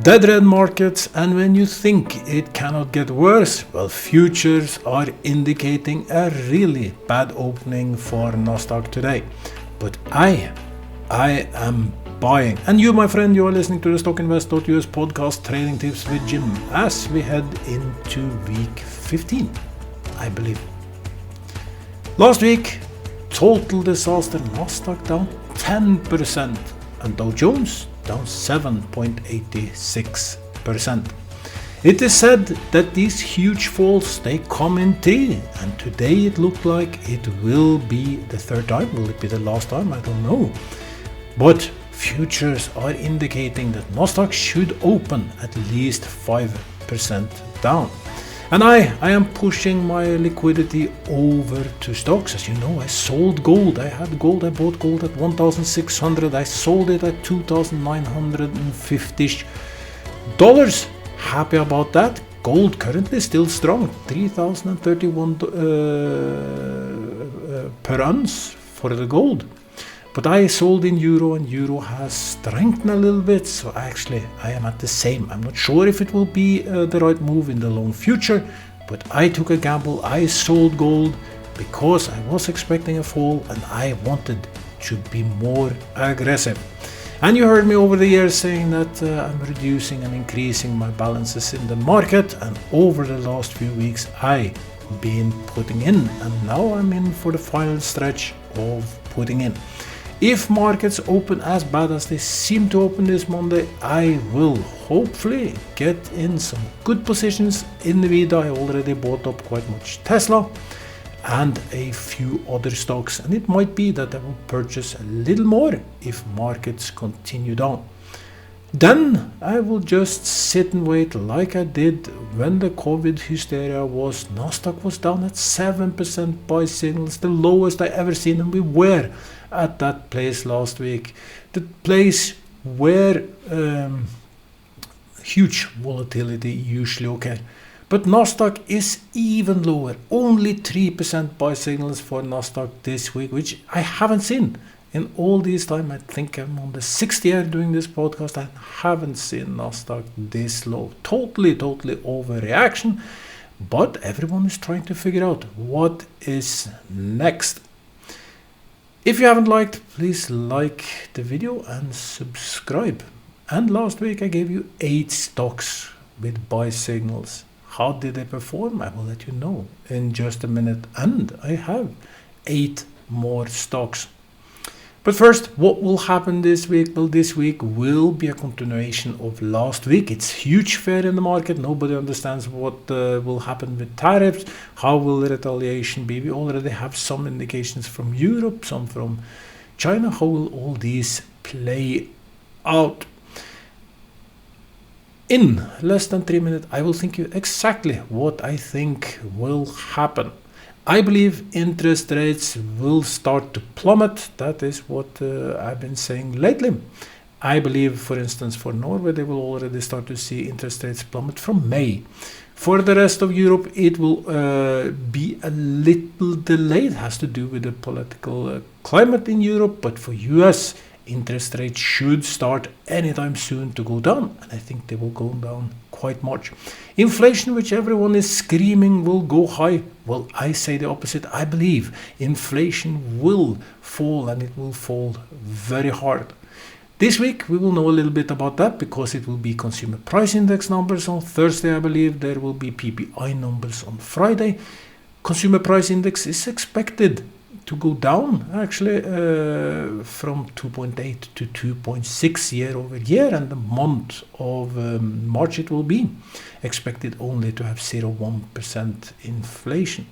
Dead red markets, and when you think it cannot get worse, well, futures are indicating a really bad opening for Nasdaq today. But I am buying. And you, my friend, you are listening to the StockInvest.us podcast Trading Tips with Jim as we head into week 15, I believe. Last week, total disaster. Nasdaq down 10% and Dow Jones down 7.86%. It is said that these huge falls, they come in three, and today it looked like it will be the third time. Will it be the last time? I don't know. But futures are indicating that Nasdaq should open at least 5% down. And I am pushing my liquidity over to stocks. As you know, I sold gold. I bought gold at 1,600. I sold it at $2,950. Happy about that. Gold currently still strong, 3,031 per ounce for the gold. But I sold in euro, and euro has strengthened a little bit, so actually I am at the same. I'm not sure if it will be the right move in the long future, but I took a gamble. I sold gold because I was expecting a fall and I wanted to be more aggressive. And you heard me over the years saying that I'm reducing and increasing my balances in the market, and over the last few weeks I've been putting in, and now I'm in for the final stretch of putting in. If markets open as bad as they seem to open this Monday, I will hopefully get in some good positions in Nvidia. I already bought up quite much Tesla and a few other stocks, and it might be that I will purchase a little more if markets continue down. Then I will just sit and wait like I did when the COVID hysteria was. Nasdaq was down at 7% buy signals, the lowest I ever seen, and we were at that place last week, the place where huge volatility usually occurs. But Nasdaq is even lower, only 3% buy signals for Nasdaq this week, which I haven't seen in all this time. I think I'm on the 6th year doing this podcast. I haven't seen Nasdaq this low. Totally overreaction, but everyone is trying to figure out what is next. If you haven't liked, please like the video and subscribe. And last week I gave you 8 stocks with buy signals. How did they perform? I will let you know in just a minute. And I have 8 more stocks. But first, what will happen this week? Well, this week will be a continuation of last week. It's huge fear in the market. Nobody understands what will happen with tariffs. How will the retaliation be? We already have some indications from Europe, some from China. How will all these play out? In less than 3 minutes, I will think you exactly what I think will happen. I believe interest rates will start to plummet. That is what I've been saying lately. I believe, for instance, for Norway, they will already start to see interest rates plummet from May. For the rest of Europe, it will be a little delayed. It has to do with the political climate in Europe. But for US, interest rates should start anytime soon to go down. And I think they will go down quite much. Inflation, which everyone is screaming will go high. Well, I say the opposite. I believe inflation will fall, and it will fall very hard. This week we will know a little bit about that because it will be consumer price index numbers on Thursday. I believe there will be PPI numbers on Friday. Consumer price index is expected to go down actually from 2.8 to 2.6 year over year, and the month of March it will be expected only to have 0.1% inflation.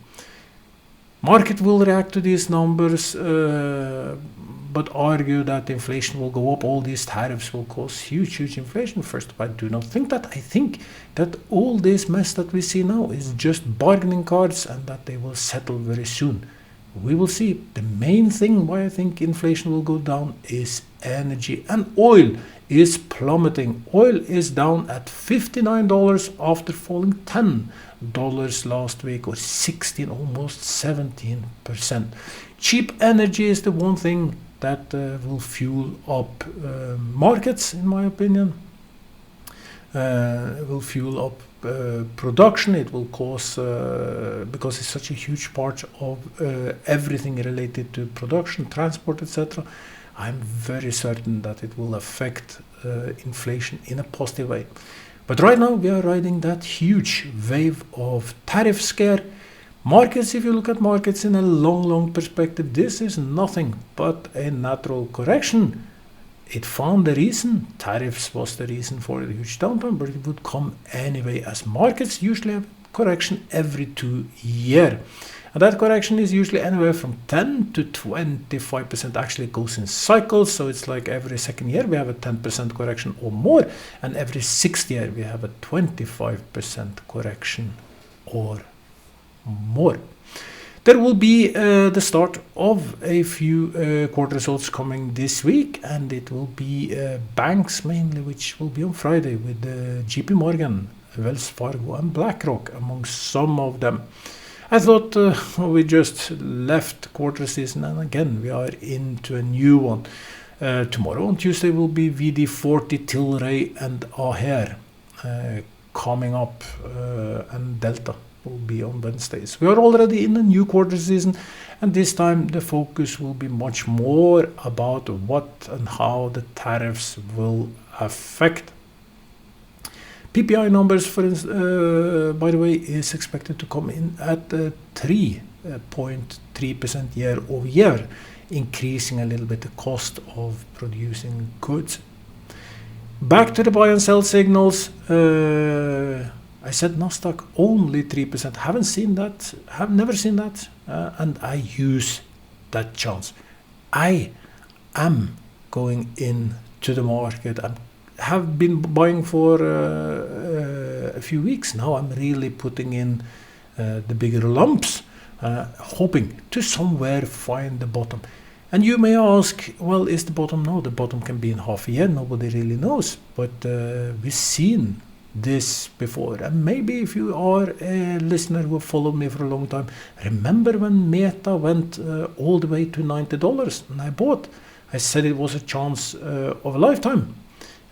Market will react to these numbers but argue that inflation will go up. All these tariffs will cause huge inflation. First, I do not think that. I think that all this mess that we see now is just bargaining cards, and that they will settle very soon. We will see. The main thing why I think inflation will go down is energy, and oil is plummeting. Oil is down at $59 after falling $10 last week, or 16, almost 17%. Cheap energy is the one thing that will fuel up markets, in my opinion. It will fuel up production. It will cause, because it's such a huge part of everything related to production, transport, etc. I'm very certain that it will affect inflation in a positive way. But right now we are riding that huge wave of tariff scare. Markets, if you look at markets in a long perspective, this is nothing but a natural correction. It found the reason. Tariffs was the reason for the huge downturn, but it would come anyway, as markets usually have correction every 2 years. And that correction is usually anywhere from 10 to 25%. Actually, it goes in cycles. So it's like every second year we have a 10% correction or more. And every 6th year we have a 25% correction or more. There will be the start of a few quarter results coming this week, and it will be banks mainly, which will be on Friday with JP Morgan, Wells Fargo and BlackRock among some of them. I thought we just left quarter season, and again we are into a new one. Tomorrow on Tuesday will be VD40, Tilray and Aher coming up, and Delta will be on Wednesdays. We are already in a new quarter season, and this time the focus will be much more about what and how the tariffs will affect. PPI numbers, for by the way, is expected to come in at 3.3% year over year, increasing a little bit the cost of producing goods. Back to the buy and sell signals. I said Nasdaq only 3%. Haven't seen that. Have never seen that, and I use that chance. I am going into the market. I have been buying for a few weeks now. I'm really putting in the bigger lumps, hoping to somewhere find the bottom. And you may ask, well, is the bottom? No, the bottom can be in half a year. Nobody really knows, but we've seen this before. And maybe if you are a listener who have followed me for a long time, remember when Meta went all the way to $90 and I bought. I said it was a chance of a lifetime.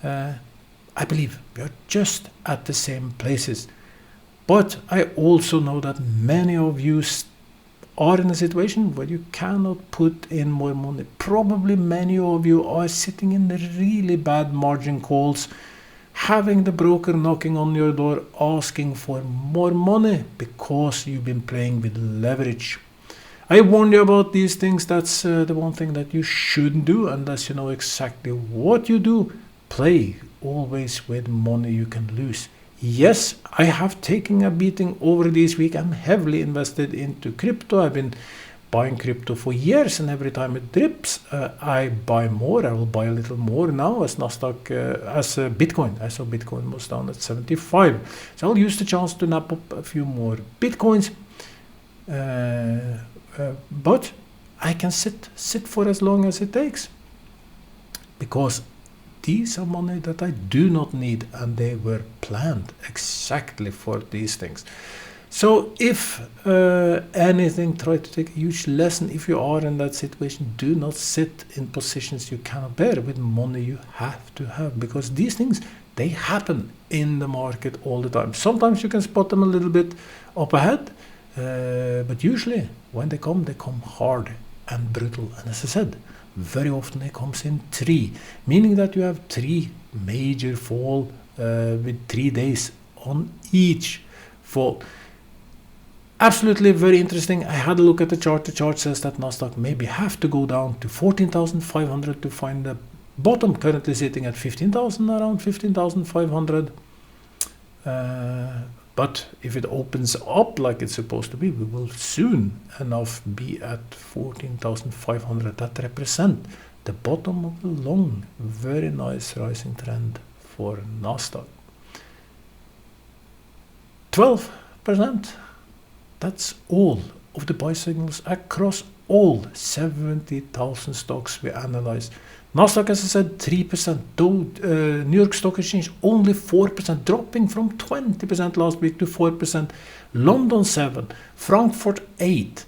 I believe we are just at the same places, but I also know that many of you are in a situation where you cannot put in more money. Probably many of you are sitting in the really bad margin calls, having the broker knocking on your door asking for more money because you've been playing with leverage. I warned you about these things. That's the one thing that you shouldn't do unless you know exactly what you do. Play always with money you can lose. Yes, I have taken a beating over this week. I'm heavily invested into crypto. I've been buying crypto for years, and every time it dips, I buy more. I will buy a little more now as Nasdaq, as Bitcoin. I saw Bitcoin was down at 75. So I'll use the chance to nap up a few more Bitcoins. But I can sit for as long as it takes, because these are money that I do not need, and they were planned exactly for these things. So if anything, try to take a huge lesson. If you are in that situation, do not sit in positions you cannot bear with money you have to have, because these things, they happen in the market all the time. Sometimes you can spot them a little bit up ahead, but usually when they come hard and brutal. And as I said, very often it comes in 3, meaning that you have 3 major fall with 3 days on each fall. Absolutely very interesting. I had a look at the chart. The chart says that Nasdaq maybe have to go down to 14,500 to find the bottom, currently sitting at 15,000, around 15,500. But if it opens up like it's supposed to be, we will soon enough be at 14,500. That represents the bottom of the long, very nice rising trend for Nasdaq. 12%. That's all of the buy signals across all 70,000 stocks we analyzed. Nasdaq, as I said, 3%. Though New York Stock Exchange only 4%, dropping from 20% last week to 4%. London 7%, Frankfurt 8%,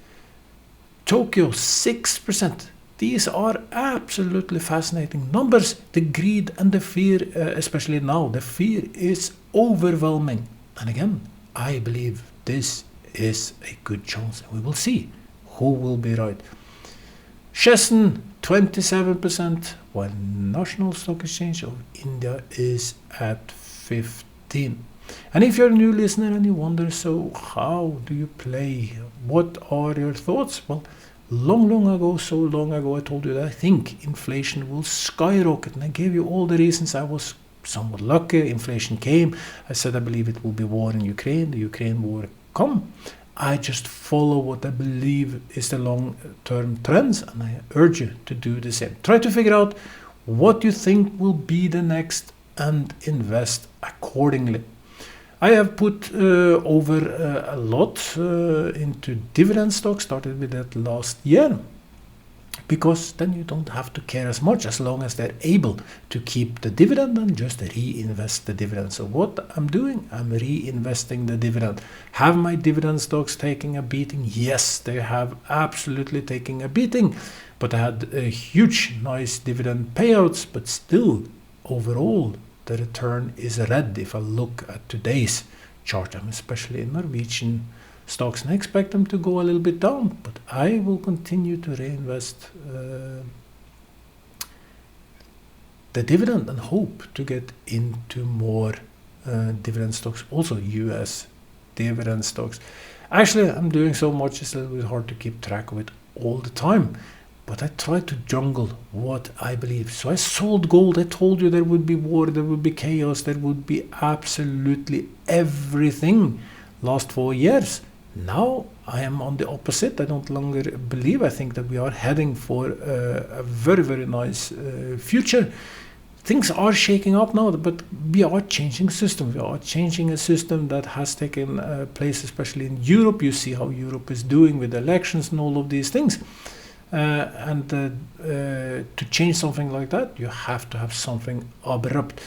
Tokyo 6%. these are absolutely fascinating numbers. The greed and the fear, especially now, the fear is overwhelming. And again, I believe this is a good chance. We will see who will be right. Sheston 27%, while National Stock Exchange of India is at 15. And if you're a new listener and you wonder, so how do you play? What are your thoughts? Well, long ago, so long ago, I told you that I think inflation will skyrocket, and I gave you all the reasons. I was somewhat lucky. Inflation came. I said I believe it will be war in Ukraine. The Ukraine war come. I just follow what I believe is the long-term trends, and I urge you to do the same. Try to figure out what you think will be the next and invest accordingly. I have put over a lot into dividend stocks, started with that last year, because then you don't have to care as much as long as they're able to keep the dividend and just reinvest the dividend. So what I'm doing, I'm reinvesting the dividend. Have my dividend stocks taking a beating? Yes, they have absolutely taken a beating, but I had a huge, nice dividend payouts, but still, overall, the return is red. If I look at today's chart, I'm especially in Norwegian stocks, and I expect them to go a little bit down, but I will continue to reinvest the dividend and hope to get into more dividend stocks, also US dividend stocks. Actually, I'm doing so much, it's a little bit hard to keep track of it all the time, but I try to jungle what I believe. So I sold gold. I told you there would be war, there would be chaos, there would be absolutely everything last 4 years. Now I am on the opposite. I don't longer believe. I think that we are heading for a very nice future. Things are shaking up now, but we are changing system. We are changing a system that has taken place, especially in Europe. You see how Europe is doing with elections and all of these things. And to change something like that, you have to have something abrupt.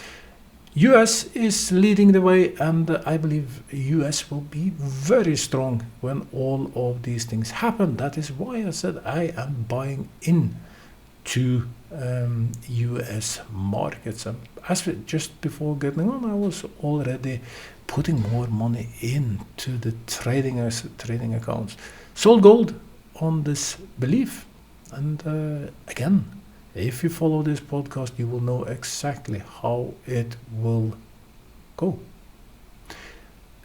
US is leading the way, and I believe US will be very strong when all of these things happen. That is why I said I am buying in to US markets. And just before getting on, I was already putting more money into the trading accounts. Sold gold on this belief. And again, if you follow this podcast, you will know exactly how it will go.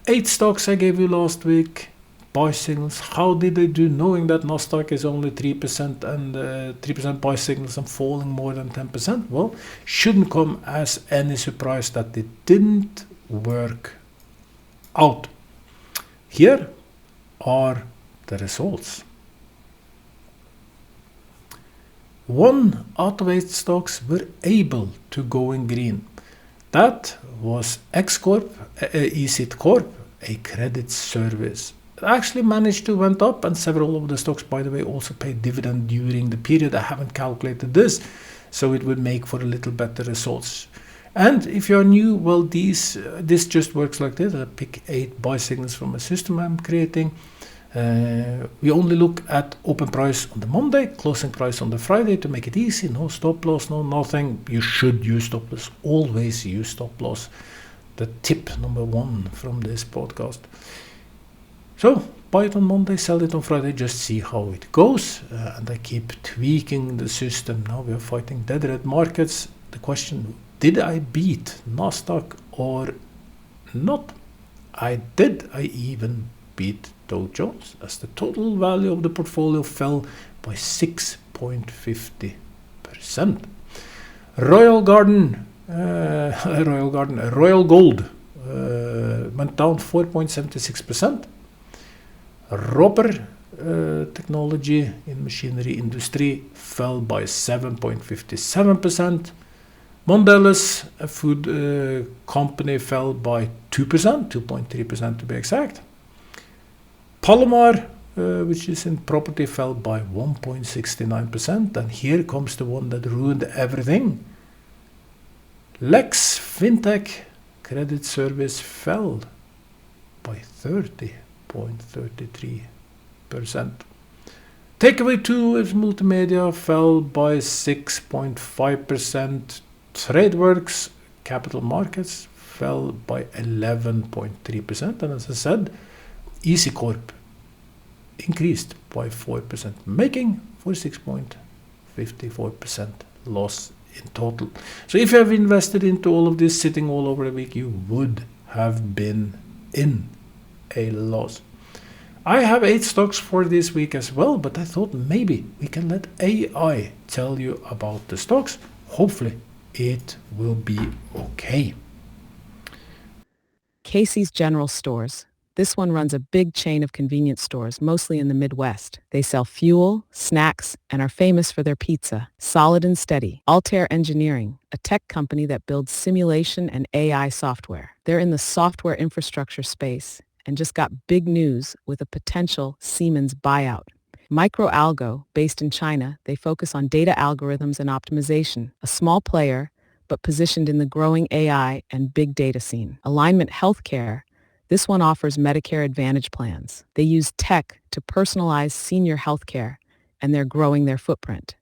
8 stocks I gave you last week, buy signals. How did they do, knowing that Nasdaq is only 3% and 3% buy signals and falling more than 10%? Well, shouldn't come as any surprise that it didn't work out. Here are the results. 1 out of 8 stocks were able to go in green. That was ECIT Corp, a credit service. It actually managed to went up, and several of the stocks, by the way, also paid dividend during the period. I haven't calculated this, so it would make for a little better results. And if you're new, well, this just works like this. I pick 8 buy signals from a system I'm creating. We only look at open price on the Monday, closing price on the Friday to make it easy. No stop loss, no nothing. You should use stop loss. Always use stop loss. The tip number 1 from this podcast. So buy it on Monday, sell it on Friday, just see how it goes. And I keep tweaking the system. Now we are fighting dead red markets. The question, did I beat Nasdaq or not? I did. I even beat Dow Jones, as the total value of the portfolio fell by 6.50%. Royal Gold went down 4.76%. Roper technology in machinery industry fell by 7.57%. Mondelez, a food company, fell by 2%, 2.3% to be exact. Palomar, which is in property, fell by 1.69%. And here comes the one that ruined everything. Lex Fintech credit service fell by 30.33%. Takeaway 2 is multimedia fell by 6.5%. TradeWorks capital markets fell by 11.3%. And as I said, EasyCorp increased by 4%, making for 6.54% loss in total. So if you have invested into all of this sitting all over the week, you would have been in a loss. I have 8 stocks for this week as well, but I thought maybe we can let AI tell you about the stocks. Hopefully it will be okay. Casey's General Stores. This one runs a big chain of convenience stores, mostly in the Midwest. They sell fuel, snacks, and are famous for their pizza. Solid and steady. Altair Engineering, a tech company that builds simulation and AI software. They're in the software infrastructure space and just got big news with a potential Siemens buyout. Microalgo, based in China, they focus on data algorithms and optimization. A small player, but positioned in the growing AI and big data scene. Alignment Healthcare. This one offers Medicare Advantage plans. They use tech to personalize senior healthcare, and they're growing their footprint.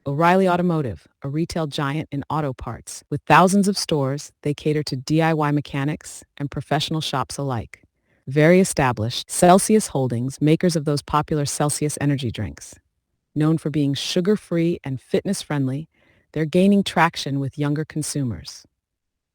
O'Reilly Automotive, a retail giant in auto parts. With thousands of stores, they cater to DIY mechanics and professional shops alike. Very established. Celsius Holdings, makers of those popular Celsius energy drinks. Known for being sugar-free and fitness-friendly, they're gaining traction with younger consumers.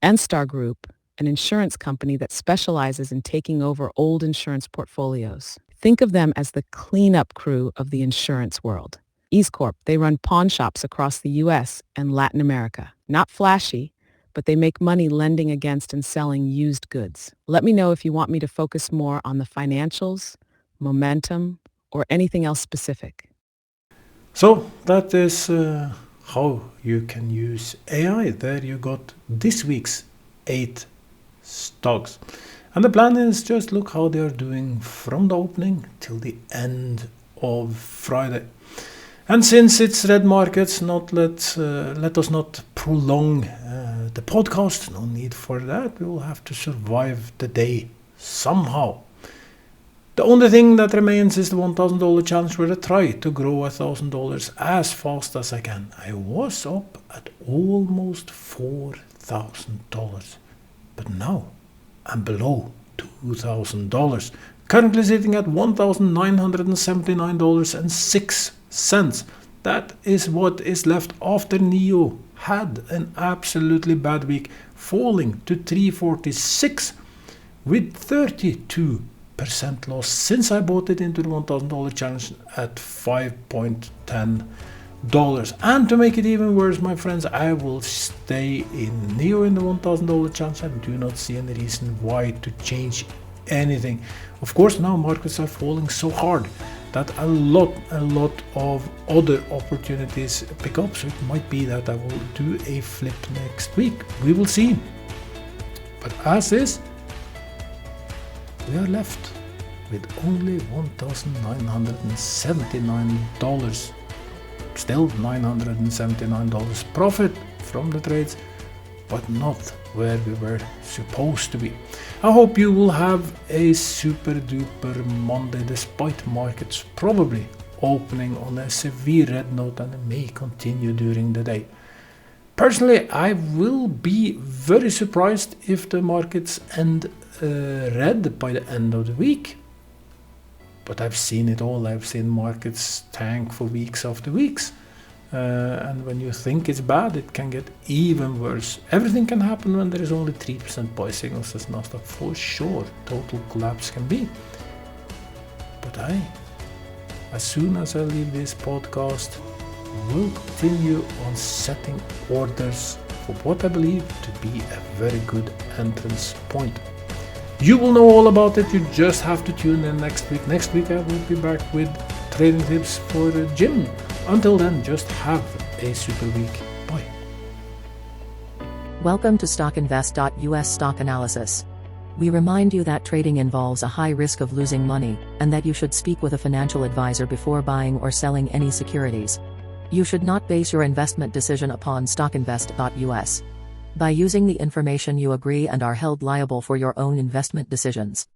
Enstar Group, an insurance company that specializes in taking over old insurance portfolios. Think of them as the cleanup crew of the insurance world. EaseCorp, they run pawn shops across the U.S. and Latin America. Not flashy, but they make money lending against and selling used goods. Let me know if you want me to focus more on the financials, momentum, or anything else specific. So that is how you can use AI. There you got this week's 8 stocks. And the plan is just look how they are doing from the opening till the end of Friday. And since it's red markets, let us not prolong the podcast. No need for that. We will have to survive the day somehow. The only thing that remains is the $1,000 challenge, where I try to grow $1,000 as fast as I can. I was up at almost $4,000, but now I'm below $2,000. Currently sitting at $1,979.06. That is what is left after NIO had an absolutely bad week, falling to 346 with 32% loss since I bought it into the $1,000 challenge at $5.10. And to make it even worse, my friends, I will stay in NIO in the $1,000 challenge. I do not see any reason why to change anything. Of course, now markets are falling so hard that a lot of other opportunities pick up. So it might be that I will do a flip next week. We will see. But as is, we are left with only $1,979. Still $979 profit from the trades, but not where we were supposed to be. I hope you will have a super duper Monday, despite markets probably opening on a severe red note, and it may continue during the day. Personally, I will be very surprised if the markets end red by the end of the week. But I've seen it all. I've seen markets tank for weeks after weeks. And when you think it's bad, it can get even worse. Everything can happen when there is only 3% buy signals, as Nasdaq for sure. Total collapse can be. But as soon as I leave this podcast, will continue on setting orders for what I believe to be a very good entrance point. You will know all about it. You just have to tune in next week. Next week I will be back with trading tips for the gym. Until then, just have a super week. Bye. Welcome to StockInvest.US Stock Analysis. We remind you that trading involves a high risk of losing money, and that you should speak with a financial advisor before buying or selling any securities. You should not base your investment decision upon StockInvest.US. By using the information, you agree and are held liable for your own investment decisions.